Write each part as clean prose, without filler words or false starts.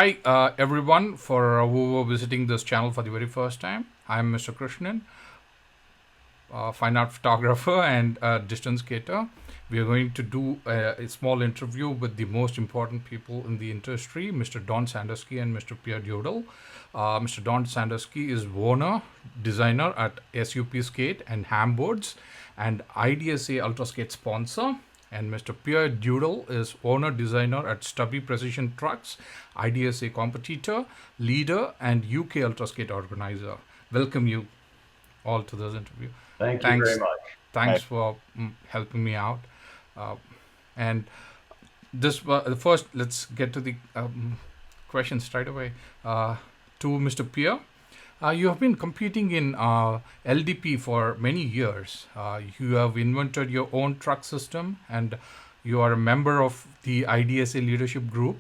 Hi, everyone, for who are visiting this channel for the very first time. I'm Mr. Krishnan, fine art photographer and distance skater. We are going to do a small interview with the most important people in the industry, Mr. Don Sandusky and Mr. Pierre Duedal. Mr. Don Sandusky is owner, designer at SUPSkate and Hamboards and IDSA Ultraskate sponsor. And Mr. Pierre Duedal is owner designer at Stubby Precision Trucks, IDSA competitor, leader, and UK Ultraskate organizer. Welcome you all to this interview. Thank you very much. Thanks for helping me out. And this first, let's get to the questions straight away. To Mr. Pierre. You have been competing in LDP for many years. You have invented your own truck system and you are a member of the IDSA leadership group.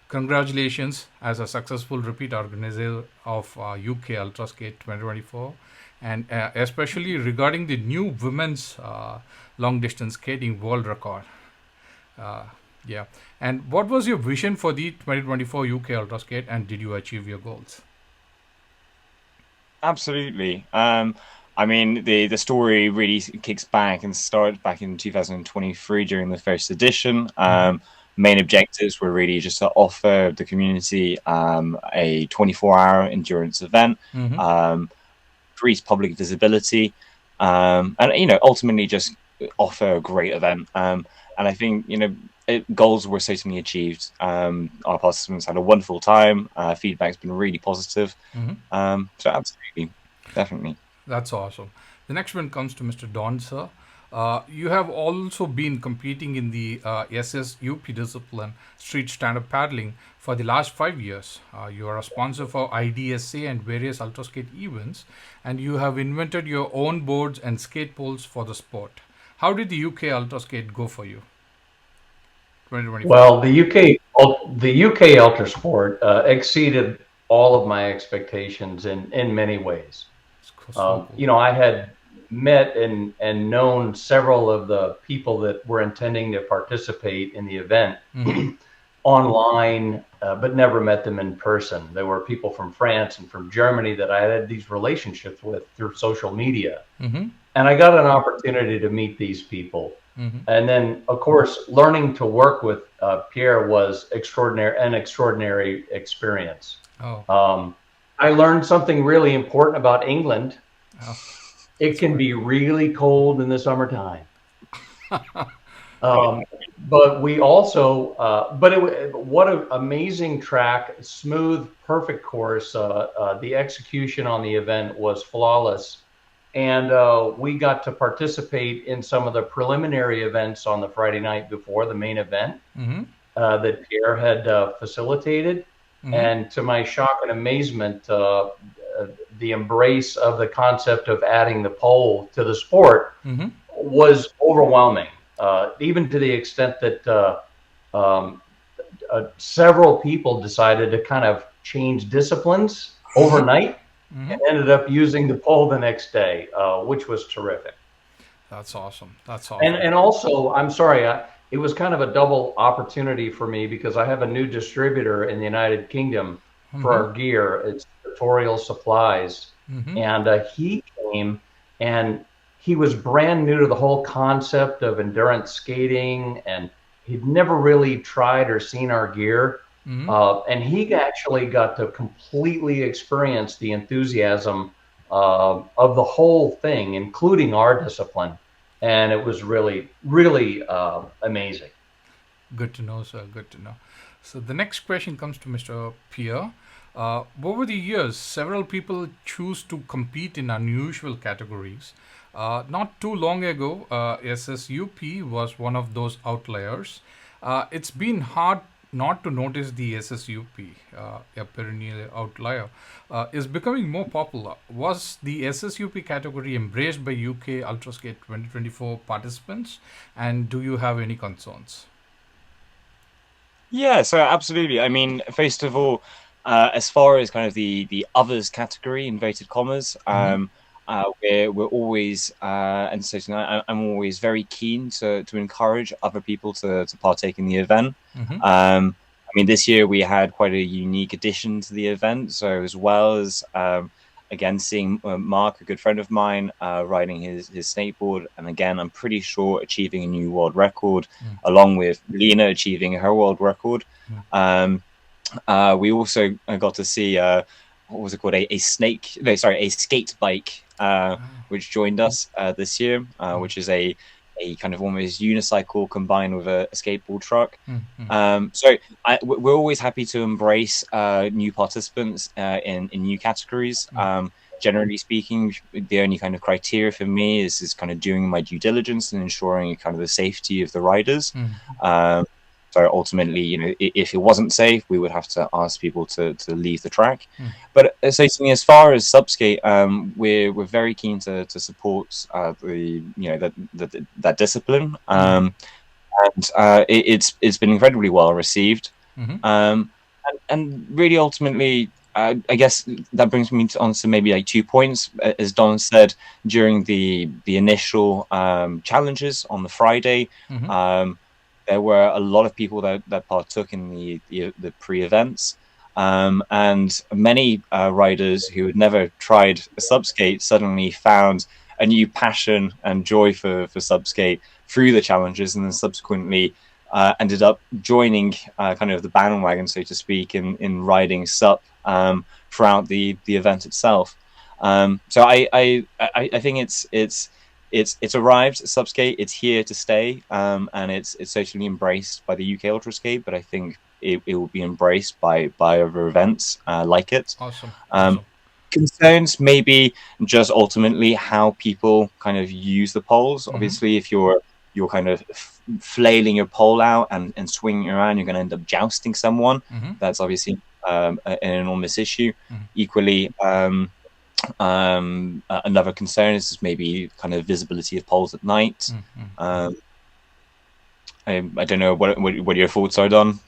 Congratulations as a successful repeat organizer of UK Ultraskate 2024, and especially regarding the new women's long distance skating world record. Yeah. And what was your vision for the 2024 UK Ultraskate, and did you achieve your goals? Absolutely. I mean, the story really kicks back and started back in 2023 during the first edition. Main objectives were really just to offer the community a 24-hour endurance event, increase public visibility, and ultimately just offer a great event. And I think goals were certainly achieved. Our participants had a wonderful time. Feedback's been really positive. So absolutely, definitely. That's awesome. The next one comes to Mr. Don, sir. You have also been competing in the SSUP discipline, street stand-up paddling, for the last 5 years. You are a sponsor for IDSA and various ultraskate events, and you have invented your own boards and skate poles for the sport. How did the UK Ultraskate go for you? Well, the UK Ultrasport exceeded all of my expectations in many ways. Cool. I had met and known several of the people that were intending to participate in the event online, but never met them in person. There were people from France and from Germany that I had these relationships with through social media. And I got an opportunity to meet these people. And then, of course, learning to work with Pierre was an extraordinary experience. I learned something really important about England. It can be really cold in the summertime. But we also, what an amazing track, smooth, perfect course. The execution on the event was flawless. And we got to participate in some of the preliminary events on the Friday night before the main event that Pierre had facilitated. And to my shock and amazement, the embrace of the concept of adding the pole to the sport was overwhelming, even to the extent that several people decided to kind of change disciplines overnight. And ended up using the pole the next day, which was terrific. That's awesome. That's awesome. And also, I'm sorry, it was kind of a double opportunity for me because I have a new distributor in the United Kingdom for our gear. It's Tutorial Supplies. And he came and he was brand new to the whole concept of endurance skating, and he'd never really tried or seen our gear. And he actually got to completely experience the enthusiasm of the whole thing, including our discipline. And it was really, really amazing. Good to know, sir. Good to know. So the next question comes to Mr. Pierre. Over the years, several people choose to compete in unusual categories. Not too long ago, SSUP was one of those outliers. It's been hard not to notice the SSUP, a perennial outlier, is becoming more popular. Was the SSUP category embraced by UK Ultraskate 2024 participants, and do you have any concerns? Yeah, so absolutely. I mean, first of all, as far as kind of the others category, inverted commas, we're always, and so I'm always very keen to encourage other people to partake in the event. mean, this year we had quite a unique addition to the event. So as well as again seeing Mark, a good friend of mine, riding his skateboard, and again I'm pretty sure achieving a new world record, along with Lena achieving her world record. We also got to see what was it called, a skate bike, which joined us this year, which is a kind of almost unicycle combined with a skateboard truck. So we're always happy to embrace new participants in new categories. Generally speaking, the only kind of criteria for me is kind of doing my due diligence and ensuring kind of the safety of the riders. So ultimately, you know, if it wasn't safe, we would have to ask people to leave the track. But essentially, as far as SUPSkate, we're very keen to support that discipline, and it's been incredibly well received. And really, ultimately, I guess that brings me on to maybe like 2 points. As Don said, during the initial challenges on the Friday. There were a lot of people that partook in the pre-events, and many riders who had never tried a SUPSkate suddenly found a new passion and joy for SUPSkate through the challenges, and then subsequently ended up joining kind of the bandwagon, so to speak, in riding SUP throughout the event itself. So I think it's arrived, SUPSkate. It's here to stay, and it's socially embraced by the UK Ultraskate. But I think it will be embraced by other events like it. Awesome. Concerns maybe just ultimately how people kind of use the poles. Obviously, if you're kind of flailing your pole out and swinging around, you're going to end up jousting someone. That's obviously an enormous issue. Equally. Another concern is maybe kind of visibility of poles at night. I don't know what your thoughts are, Don.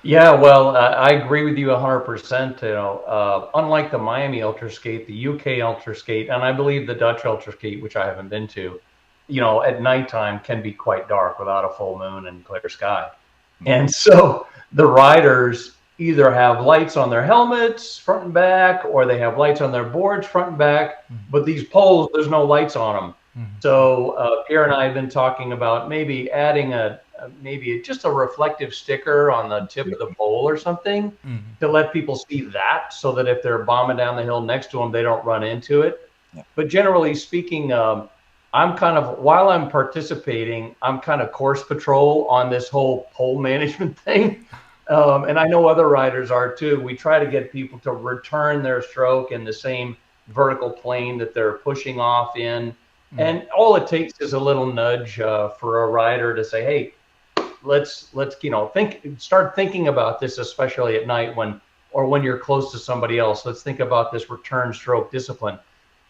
Yeah, well, I agree with you 100%. You know, unlike the Miami Ultraskate, the UK Ultraskate, and I believe the Dutch Ultraskate, which I haven't been to, you know, at nighttime can be quite dark without a full moon and clear sky. And so the riders either have lights on their helmets front and back, or they have lights on their boards front and back, but these poles, there's no lights on them. So Pierre and I have been talking about maybe adding maybe just a reflective sticker on the tip of the pole or something to let people see that, so that if they're bombing down the hill next to them, they don't run into it. But generally speaking, I'm kind of, while I'm participating, I'm kind of course patrol on this whole pole management thing. And I know other riders are too. We try to get people to return their stroke in the same vertical plane that they're pushing off in. And all it takes is a little nudge for a rider to say, hey, let's you know, start thinking about this, especially at night when you're close to somebody else. Let's think about this return stroke discipline.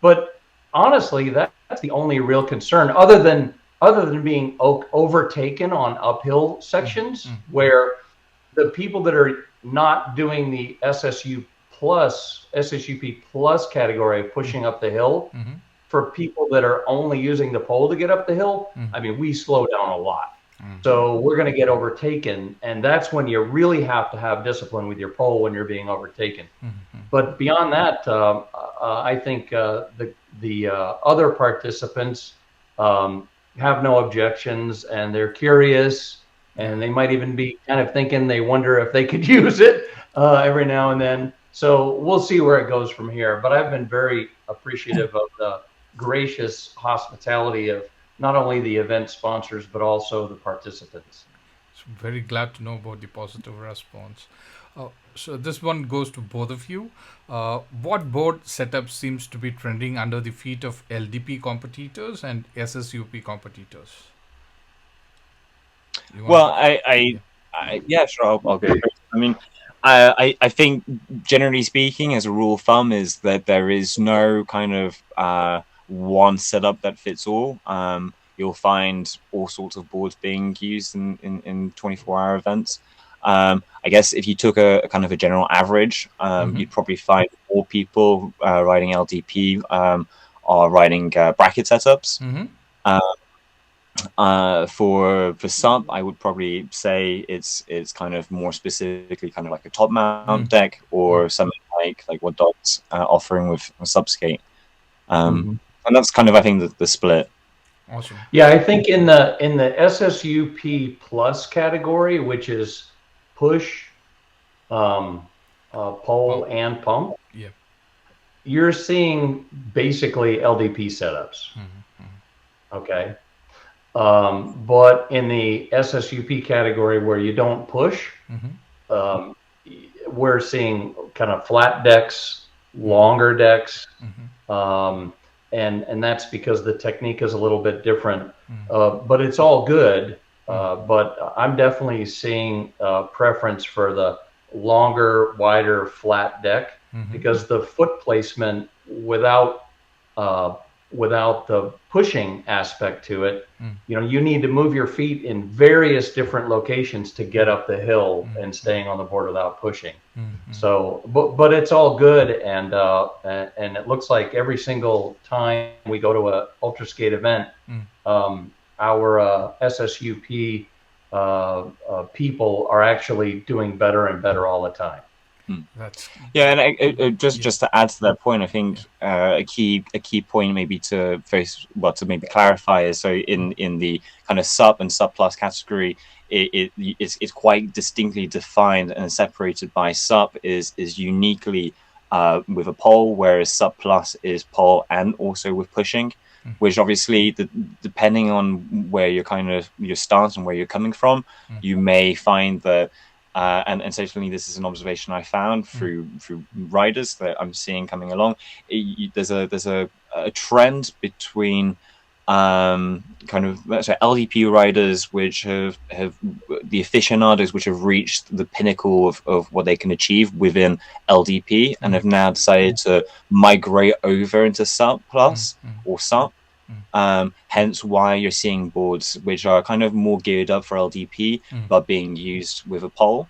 But honestly, that's the only real concern, other than being overtaken on uphill sections where the people that are not doing the SSUP plus category of pushing up the hill, for people that are only using the pole to get up the hill, I mean, we slow down a lot. So we're going to get overtaken, and that's when you really have to have discipline with your pole, when you're being overtaken. But beyond that, I think the other participants have no objections, and they're curious. And they might even be kind of thinking, they wonder if they could use it every now and then. So we'll see where it goes from here. But I've been very appreciative of the gracious hospitality of not only the event sponsors, but also the participants. So very glad to know about the positive response. So this one goes to both of you. What board setup seems to be trending under the feet of LDP competitors and SSUP competitors? Well, yeah, sure, I'll go first. I mean, I think generally speaking, as a rule of thumb, is that there is no kind of one setup that fits all. You'll find all sorts of boards being used in 24-hour events. I guess if you took a kind of a general average, you'd probably find more people riding LDP are riding bracket setups. For SUP, I would probably say it's kind of more specifically kind of like a top mount deck, or something like what Don's offering with SUPSkate. And that's kind of, I think, the split. Awesome. Yeah, I think in the SSUP plus category, which is push, pole, and pump, Yeah. you're seeing basically LDP setups. Okay. But in the SSUP category where you don't push, we're seeing kind of flat decks, longer decks, and that's because the technique is a little bit different. But it's all good. But I'm definitely seeing preference for the longer, wider, flat deck, because the foot placement without the pushing aspect to it, you need to move your feet in various different locations to get up the hill and staying on the board without pushing. So, but it's all good, and it looks like every single time we go to a Ultraskate event, our SSUP people are actually doing better and better all the time. Yeah, and just to add to that point, I think a key point maybe to maybe clarify is, so in the kind of SUP and SUP plus category, it's quite distinctly defined and separated by SUP is uniquely with a pole, whereas SUP plus is pole and also with pushing, which obviously depending on where you're kind of your stance and where you're coming from, you may find that. And certainly this is an observation I found through riders that I'm seeing coming along. There's a trend between kind of LDP riders which have the aficionados which have reached the pinnacle of what they can achieve within LDP and have now decided to migrate over into SUP plus or SUP. Hence why you're seeing boards which are kind of more geared up for LDP but being used with a pole,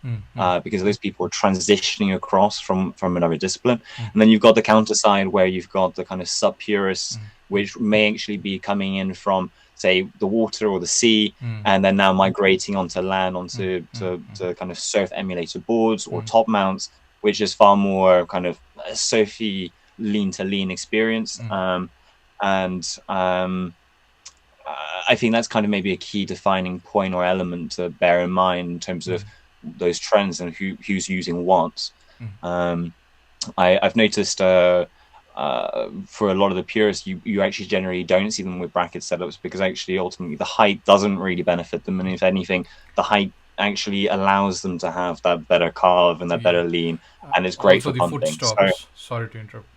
because those people are transitioning across from another discipline. And then you've got the counter side where you've got the kind of SUP purists which may actually be coming in from, say, the water or the sea, and then now migrating onto land, onto to kind of surf emulator boards or top mounts, which is far more kind of a surfy lean to lean experience. And I think that's kind of maybe a key defining point or element to bear in mind in terms of those trends and who's using what. I've noticed for a lot of the purists, you actually generally don't see them with bracket setups, because actually ultimately the height doesn't really benefit them, and if anything, the height actually allows them to have that better carve and that better lean, and it's great also for the pumping. footstops. Sorry to interrupt.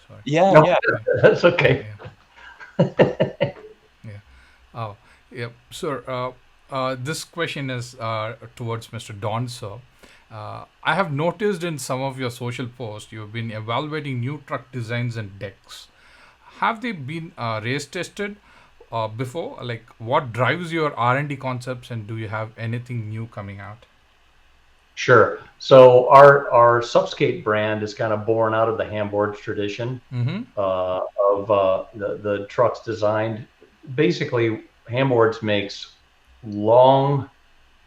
Sorry. Yeah. That's okay. Oh, yeah, sir. This question is towards Mr. Don, sir. I have noticed in some of your social posts you've been evaluating new truck designs and decks. Have they been race tested before? Like, what drives your R&D concepts, and do you have anything new coming out? Sure. So our SUPSkate brand is kind of born out of the handboards tradition of the trucks designed. Basically, handboards makes long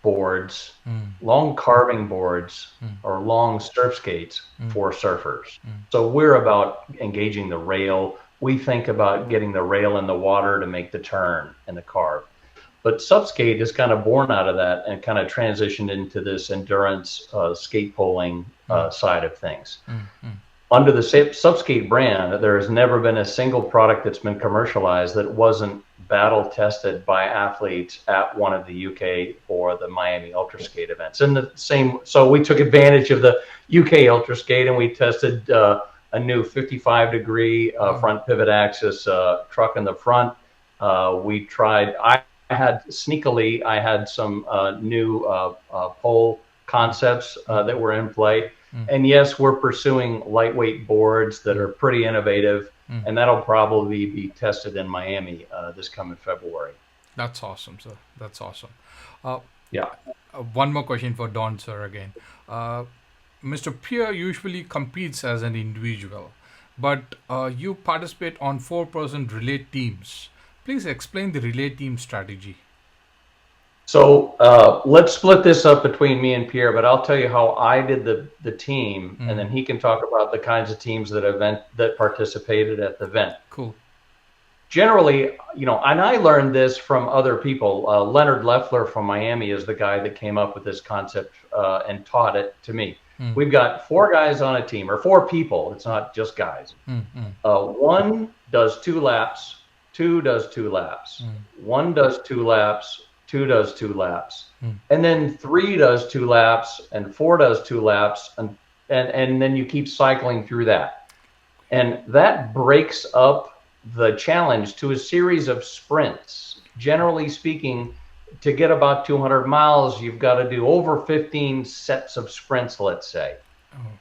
boards, long carving boards, or long surf skates for surfers. So we're about engaging the rail. We think about getting the rail in the water to make the turn and the carve. But SUPSkate is kind of born out of that and kind of transitioned into this endurance skate pulling side of things. Under the SUPSkate brand, there has never been a single product that's been commercialized that wasn't battle tested by athletes at one of the UK or the Miami Ultraskate events. And the same, so we took advantage of the UK Ultraskate and we tested a new 55-degree front pivot axis truck in the front. We tried. I had some new pole concepts that were in play. And yes, we're pursuing lightweight boards that are pretty innovative, and that'll probably be tested in Miami this coming February. That's awesome, sir. That's awesome. Yeah. One more question for Don, sir, again. Mr. Pierre usually competes as an individual, but you participate on 4-person relay teams. Please explain the relay team strategy. So let's split this up between me and Pierre, but I'll tell you how I did the team, and then he can talk about the kinds of teams that participated at the event. Cool. Generally, and I learned this from other people. Leonard Leffler from Miami is the guy that came up with this concept and taught it to me. We've got 4 guys on a team, or 4 people. It's not just guys. 1 does 2 laps, 2 does 2 laps, 1 does 2 laps, 2 does 2 laps, and then 3 does 2 laps, and 4 does 2 laps, and then you keep cycling through that. And that breaks up the challenge to a series of sprints. Generally speaking, to get about 200 miles, you've got to do over 15 sets of sprints, let's say.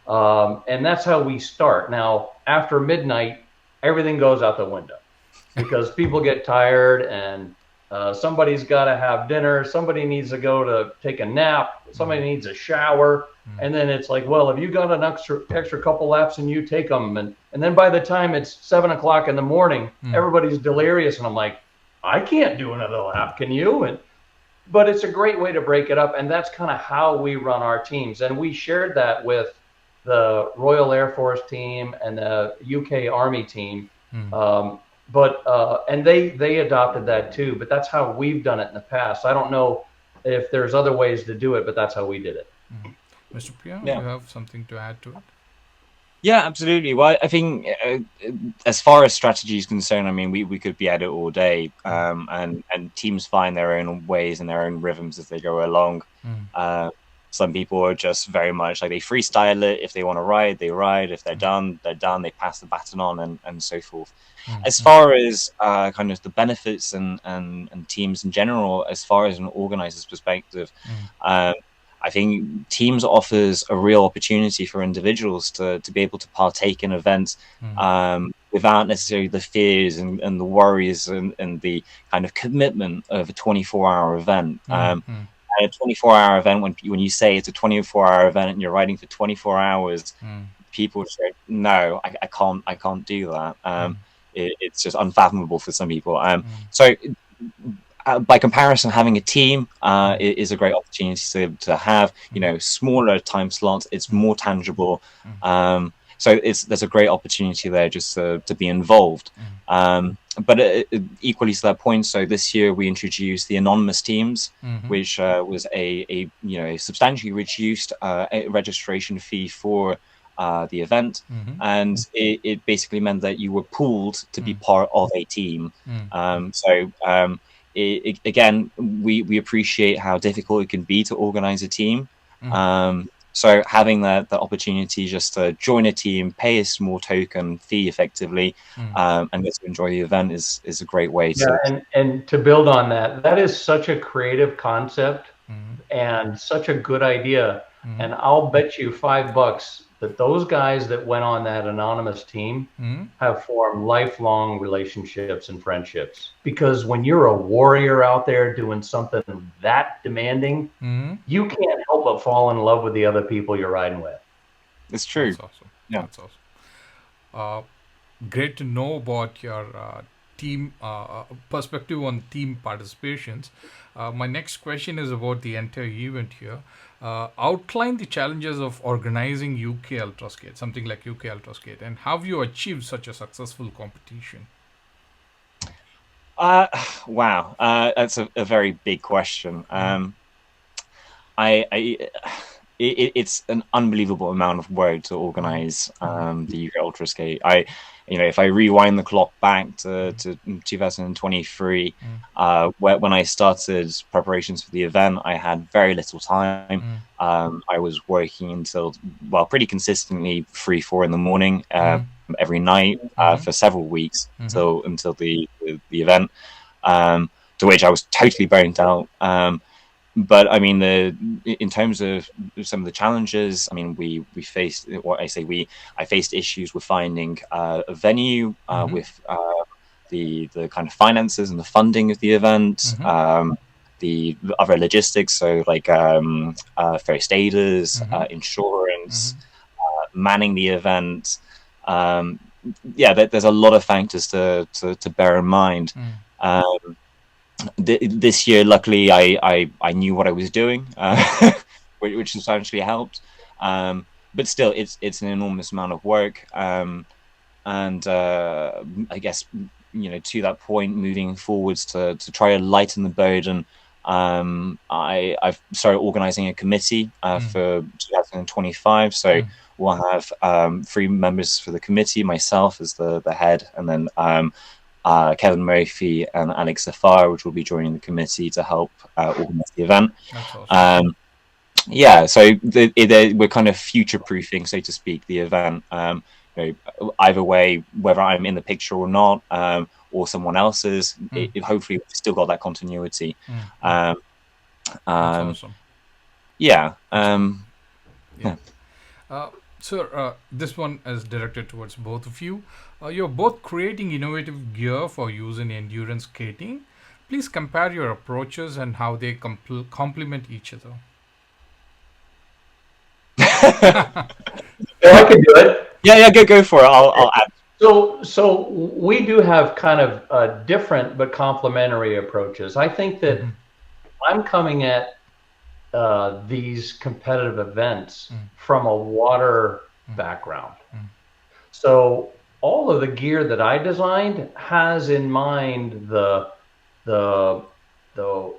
And that's how we start. Now, after midnight, everything goes out the window because people get tired, and somebody's got to have dinner. Somebody needs to go to take a nap. Somebody needs a shower. And then it's like, well, have you got an extra couple laps, and you take them. And then by the time it's 7 o'clock in the morning, everybody's delirious. And I'm like, I can't do another lap. Can you? But it's a great way to break it up. And that's kind of how we run our teams. And we shared that with the Royal Air Force team and the UK Army team. And they adopted that too. But that's how we've done it in the past. I don't know if there's other ways to do it, but that's how we did it. Mr. Pierre, do you have something to add to it? Yeah, absolutely. Well, I think as far as strategy is concerned, I mean, we could be at it all day, and teams find their own ways and their own rhythms as they go along. Some people are just very much like they freestyle it. If they want to ride, they ride. If they're done, they're done. They pass the baton on and so forth. As far as kind of the benefits and teams in general, as far as an organizer's perspective, I think teams offers a real opportunity for individuals to be able to partake in events without necessarily the fears and the worries and the kind of commitment of a 24-hour event. A 24-hour event, when you say it's a 24-hour event and you're riding for 24 hours, people say, no, I can't do that. It's just unfathomable for some people. So by comparison, having a team is a great opportunity to have, smaller time slots. It's more tangible. So there's a great opportunity there just to be involved. But equally to that point, so this year we introduced the anonymous teams, which was a substantially reduced registration fee for the event, and it basically meant that you were pooled to be part of a team. Again, we appreciate how difficult it can be to organize a team. So having the opportunity just to join a team, pay a small token fee effectively, and get to enjoy the event is a great way to... And to build on that is such a creative concept and such a good idea. And I'll bet you $5 that those guys that went on that anonymous team have formed lifelong relationships and friendships. Because when you're a warrior out there doing something that demanding, you can't help but fall in love with the other people you're riding with. It's true. That's awesome. Yeah. That's awesome. Great to know about your team perspective on team participations. My next question is about the entire event here. Outline the challenges of organizing UK Ultraskate, something like UK Ultraskate, and how you achieved such a successful competition. Wow, that's a very big question. It's an unbelievable amount of work to organize the UK Ultraskate. If I rewind the clock back to 2023, when I started preparations for the event, I had very little time. I was working until, pretty consistently 3-4 in the morning every night for several weeks until the event, to which I was totally burnt out. But I mean, in terms of some of the challenges, I mean, we faced I faced issues with finding a venue, with the kind of finances and the funding of the event, the other logistics, so like first aiders, insurance, manning the event. There's a lot of factors to bear in mind. This year, luckily, I knew what I was doing, which substantially helped. But still, it's an enormous amount of work. And I guess, to that point, moving forwards to try to lighten the burden, I've started organizing a committee for 2025. So we'll have 3 members for the committee, myself as the head, and then Kevin Murphy and Alex Safar, which will be joining the committee to help organize the event. That's awesome. Yeah, so we're kind of future-proofing, so to speak, the event. Either way, whether I'm in the picture or not, or someone else's, hopefully we've still got that continuity. That's awesome. Yeah. Sir, this one is directed towards both of you. You're both creating innovative gear for use in endurance skating. Please compare your approaches and how they complement each other. I can do it. Yeah, go for it. I'll add. So we do have kind of different but complementary approaches. I think that I'm coming at these competitive events from a water background. So all of the gear that I designed has in mind the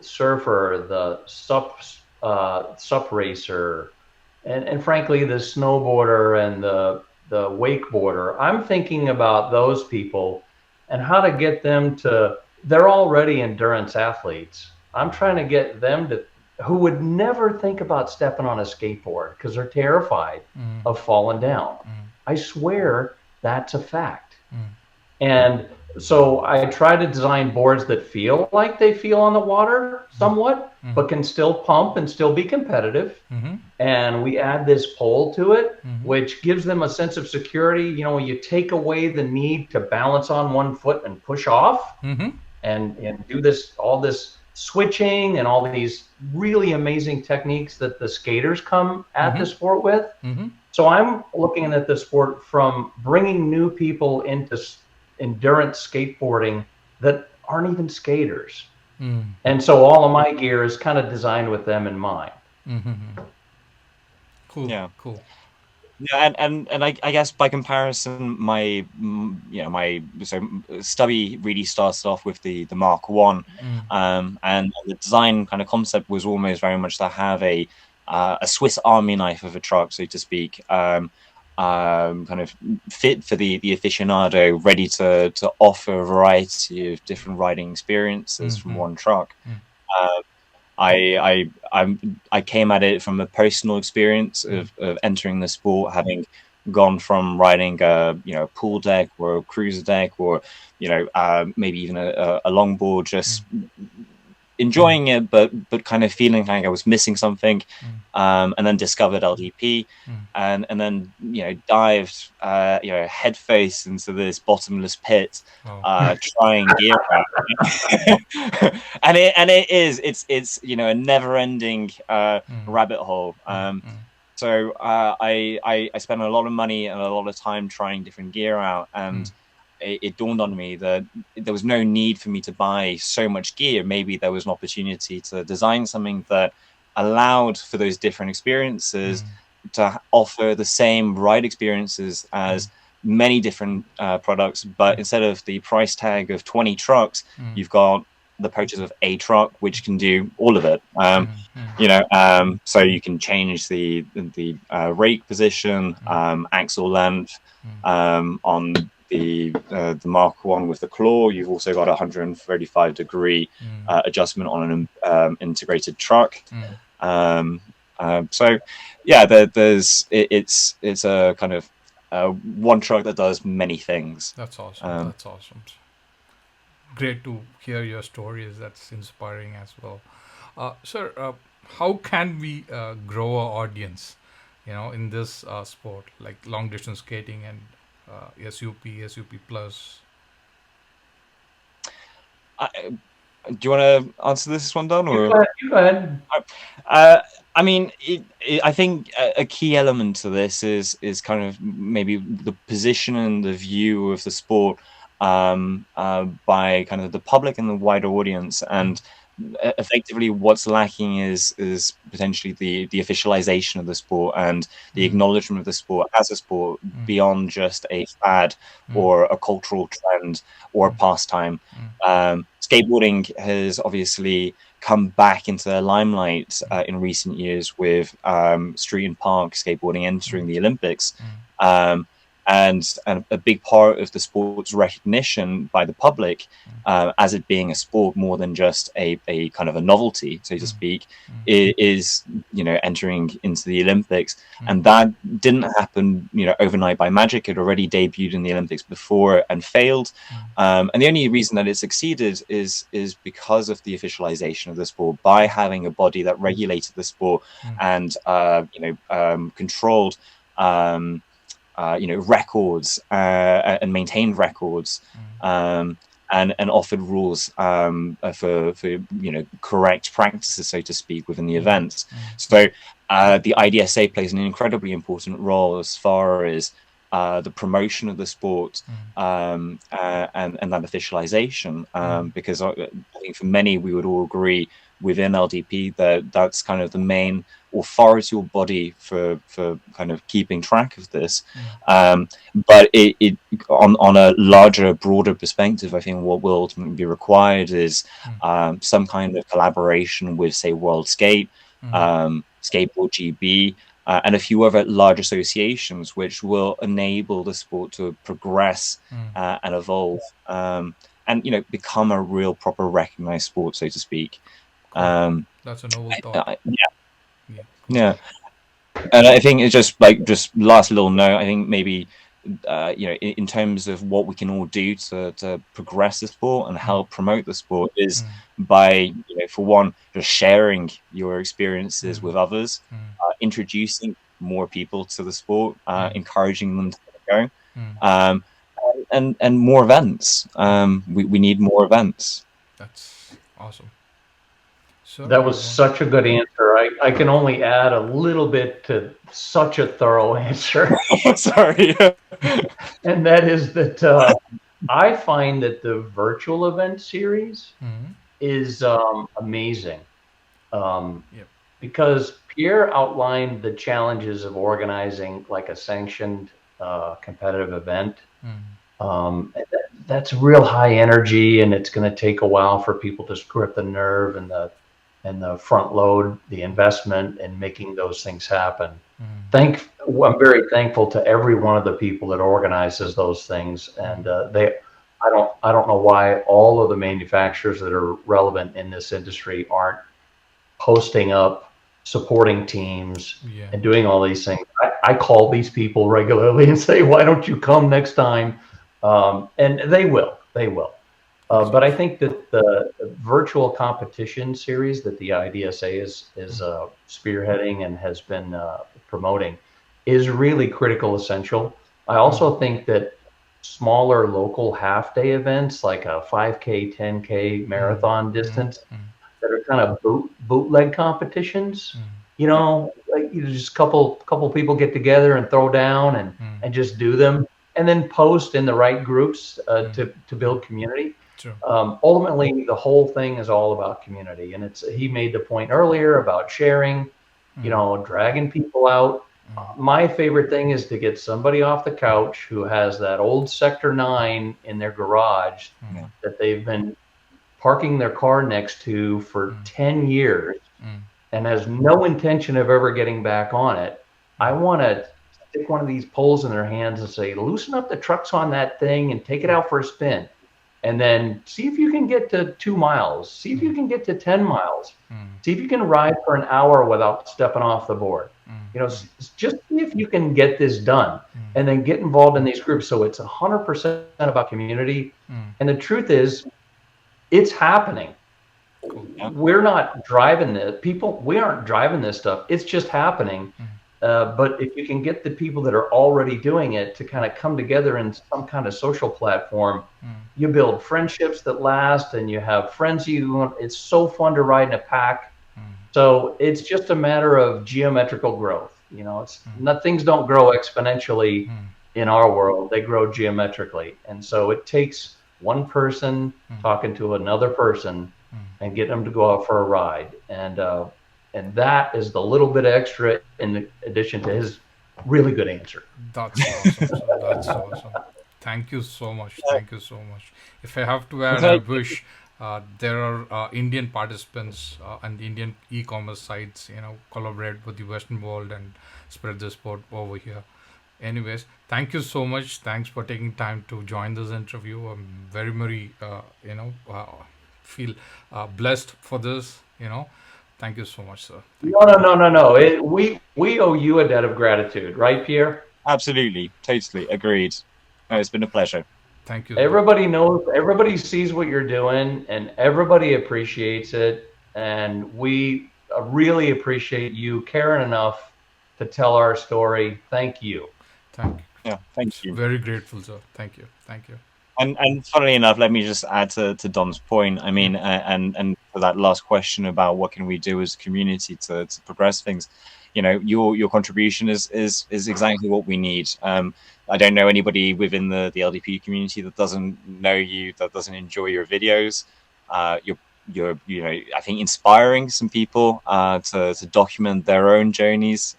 surfer, the sup racer, and frankly the snowboarder and the wakeboarder. I'm thinking about those people and how to get them to. They're already endurance athletes. I'm trying to get them to, who would never think about stepping on a skateboard because they're terrified of falling down. I swear that's a fact. And so I try to design boards that feel like they feel on the water somewhat, but can still pump and still be competitive. And we add this pole to it, which gives them a sense of security. You take away the need to balance on one foot and push off and do all this switching and all these really amazing techniques that the skaters come at the sport with. So I'm looking at the sport from bringing new people into endurance skateboarding that aren't even skaters. And so all of my gear is kind of designed with them in mind. Cool. Yeah. Cool. Yeah, and I guess by comparison, my Stubby really started off with the Mark 1, and the design kind of concept was almost very much to have a Swiss Army knife of a truck, so to speak, kind of fit for the aficionado, ready to offer a variety of different riding experiences from one truck. I came at it from a personal experience of entering the sport, having gone from riding a pool deck or a cruiser deck, or maybe even a longboard, just enjoying it, but kind of feeling like I was missing something, and then discovered LDP, and then dived head face into this bottomless pit, trying gear out. and it's a never-ending rabbit hole. So I spent a lot of money and a lot of time trying different gear out, and it dawned on me that there was no need for me to buy so much gear. Maybe there was an opportunity to design something that allowed for those different experiences to offer the same ride experiences as many different products, but instead of the price tag of 20 trucks, you've got the purchase of a truck which can do all of it. So you can change the rake position, axle length, on the Mark 1 with the claw. You've also got a 135-degree adjustment on an integrated truck. So yeah, it's a kind of one truck that does many things. That's awesome. That's awesome. Great to hear your stories. That's inspiring as well. Sir, how can we grow our audience, in this sport, like long distance skating and SUP plus? Do you want to answer this one, Don? Or you go ahead. I mean, I think a key element to this is kind of maybe the position and the view of the sport by kind of the public and the wider audience. And effectively, what's lacking is potentially the officialization of the sport and the acknowledgement of the sport as a sport beyond just a fad or a cultural trend or a pastime. Skateboarding has obviously come back into the limelight in recent years with street and park skateboarding entering the Olympics. And a big part of the sport's recognition by the public as it being a sport more than just a kind of a novelty, so to speak, is, you know, entering into the Olympics. And that didn't happen, you know, overnight by magic. It already debuted in the Olympics before and failed. And the only reason that it succeeded is because of the officialization of the sport, by having a body that regulated the sport and, you know, controlled you know, records and maintained records, and offered rules for you know, correct practices, so to speak, within the events. So the IDSA plays an incredibly important role as far as the promotion of the sport and that officialization, because I think for many, we would all agree within LDP that that's kind of the main authority or body for kind of keeping track of this. But it on a larger, broader perspective, I think what will ultimately be required is some kind of collaboration with, say, World Skate, Skateboard GB, and a few other large associations, which will enable the sport to progress and evolve, and, you know, become a real, proper, recognized sport, so to speak. That's a noble thought. Yeah. And I think it's just last little note, I think maybe you know, in terms of what we can all do to progress the sport and help promote the sport is by, you know, for one, just sharing your experiences with others, introducing more people to the sport, encouraging them to go, and more events. We need more events. That's awesome. So that was such a good answer. I can only add a little bit to such a thorough answer. Sorry. And that is that I find that the virtual event series is amazing. Because Pierre outlined the challenges of organizing like a sanctioned competitive event. That's real high energy, and it's going to take a while for people to grip the nerve and the front load the investment in making those things happen. I'm very thankful to every one of the people that organizes those things, and I don't know why all of the manufacturers that are relevant in this industry aren't posting up, supporting teams, and doing all these things. I call these people regularly and say, why don't you come next time? And they will. But I think that the virtual competition series that the IDSA is spearheading and has been promoting is really critical, essential. I also think that smaller local half-day events like a 5K, 10K marathon distance that are kind of bootleg competitions, you know, like you just couple people get together and throw down and just do them, and then post in the right groups to build community. Ultimately, the whole thing is all about community, and he made the point earlier about sharing, you know, dragging people out. My favorite thing is to get somebody off the couch who has that old Sector 9 in their garage that they've been parking their car next to for 10 years and has no intention of ever getting back on it. I want to stick one of these poles in their hands and say, loosen up the trucks on that thing and take it out for a spin. And then see if you can get to 2 miles. See if you can get to 10 miles. See if you can ride for an hour without stepping off the board. You know, just see if you can get this done, and then get involved in these groups. So it's 100% about community. And the truth is, it's happening. We're not driving this. We aren't driving this stuff. It's just happening. But if you can get the people that are already doing it to kind of come together in some kind of social platform, you build friendships that last, and you have friends it's so fun to ride in a pack. So it's just a matter of geometrical growth. You know, things don't grow exponentially in our world, they grow geometrically. And so it takes one person talking to another person and getting them to go out for a ride. And that is the little bit extra in addition to his really good answer. That's awesome, sir. That's awesome. Thank you so much. Thank you so much. If I have to add, I wish there are Indian participants and Indian e-commerce sites, collaborate with the Western world and spread the sport over here. Anyways, thank you so much. Thanks for taking time to join this interview. I'm very, very, feel blessed for this. Thank you so much, sir. No. We owe you a debt of gratitude, right, Pierre? Absolutely, totally agreed. No, it's been a pleasure. Thank you. Everybody knows, everybody sees what you're doing, and everybody appreciates it. And we really appreciate you caring enough to tell our story. Thank you. Thank you. Yeah, thank you. Very grateful, sir. Thank you. Thank you. And funnily enough, let me just add to Don's point. I mean, and for that last question about what can we do as a community to progress things, your contribution is exactly what we need. I don't know anybody within the LDP community that doesn't know you, that doesn't enjoy your videos. You're I think inspiring some people to document their own journeys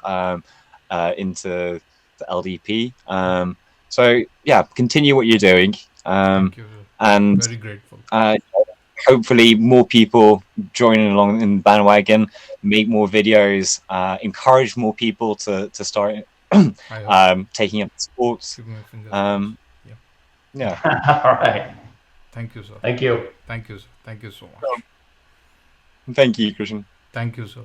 into the LDP. So yeah, continue what you're doing. Thank you. And very grateful. Hopefully more people joining along in the bandwagon, make more videos, encourage more people to start taking up sports. Yeah. All right. Thank you, sir. Thank you. Thank you, sir. Thank you so much. Thank you, Krishnan. Thank you, sir.